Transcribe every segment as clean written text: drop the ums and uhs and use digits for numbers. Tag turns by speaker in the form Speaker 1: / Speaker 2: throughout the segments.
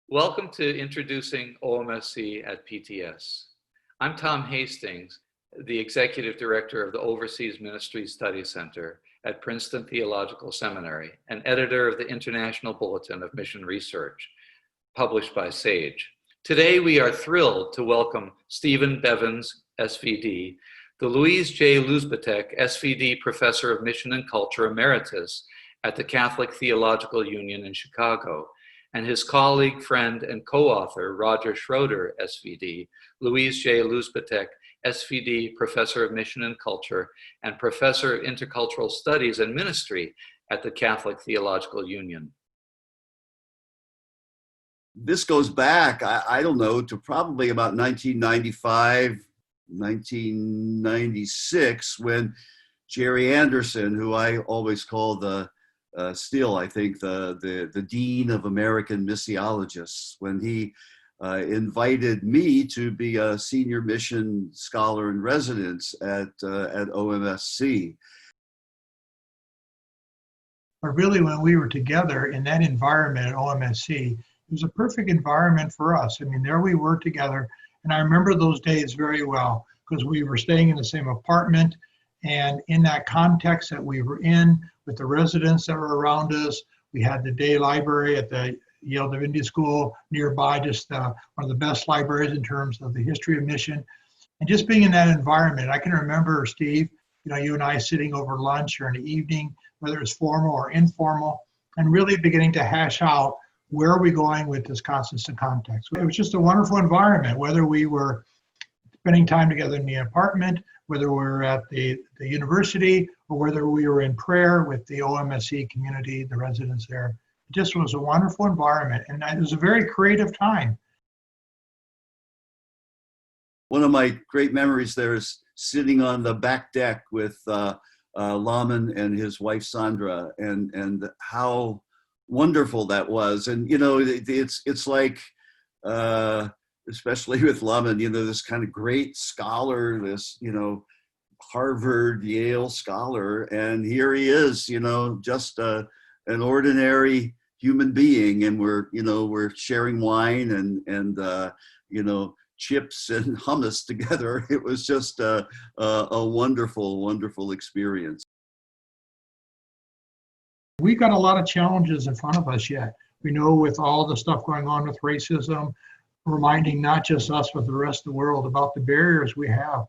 Speaker 1: Welcome to Introducing OMSC at PTS. I'm Tom Hastings, the Executive Director of the Overseas Ministry Study Center at Princeton Theological Seminary and editor of the International Bulletin of Mission Research, published by SAGE. Today, we are thrilled to welcome Stephen Bevans, SVD, the Louise J. Luzbatek, SVD Professor of Mission and Culture Emeritus at the Catholic Theological Union in Chicago, and his colleague, friend, and co-author, Roger Schroeder, SVD, Louise J. Luzbatek, SVD, Professor of Mission and Culture, and Professor of Intercultural Studies and Ministry at the Catholic Theological Union.
Speaker 2: This goes back, I don't know, to probably about 1995, 1996, when Jerry Anderson, who I always call still, I think, the Dean of American Missiologists, when he invited me to be a senior mission scholar in residence at OMSC.
Speaker 3: But really, when we were together in that environment at OMSC, it was a perfect environment for us. I mean, there we were together, and I remember those days very well because we were staying in the same apartment, and in that context that we were in, with the residents that were around us, we had the day library at the Yale Divinity School nearby, just one of the best libraries in terms of the history of mission. And just being in that environment, I can remember, Steve, you and I sitting over lunch or in the evening, whether it's formal or informal, and really beginning to hash out where are we going with this constant context. It was just a wonderful environment, whether we were spending time together in the apartment, whether we were at the university, or whether we were in prayer with the OMSC community, the residents there. It just was a wonderful environment, and it was a very creative time.
Speaker 2: One of my great memories there is sitting on the back deck with Laman and his wife Sandra, and how wonderful that was. And it's like, especially with Laman, this kind of great scholar, this Harvard, Yale scholar, and here he is, just an ordinary human being, and we're sharing wine and chips and hummus together. It was just a wonderful, wonderful experience.
Speaker 3: We've got a lot of challenges in front of us yet. We know with all the stuff going on with racism, reminding not just us, but the rest of the world about the barriers we have.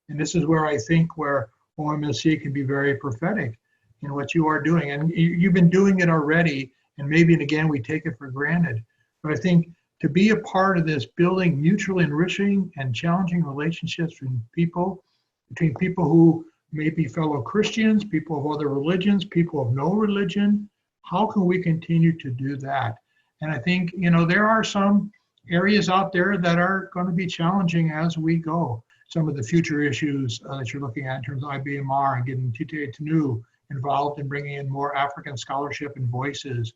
Speaker 3: And this is where I think where OMSC can be very prophetic in what you are doing. And you've been doing it already, and maybe, and again, we take it for granted. But I think to be a part of this building mutually enriching and challenging relationships between people who may be fellow Christians, people of other religions, people of no religion, how can we continue to do that? And I think, there are some areas out there that are going to be challenging as we go. Some of the future issues that you're looking at in terms of IBMR and getting TTA involved in bringing in more African scholarship and voices.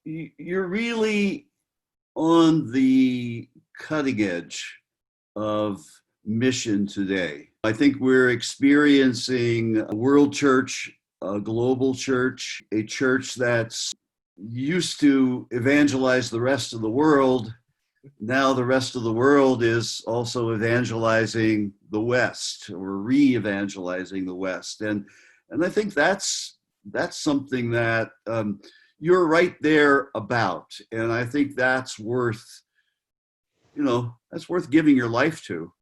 Speaker 2: You're really on the cutting edge of mission today. I think we're experiencing a world church, a global church, a church that's used to evangelize the rest of the world. Now the rest of the world is also evangelizing the West, or re-evangelizing the West. And I think that's something that you're right there about. And I think that's worth giving your life to.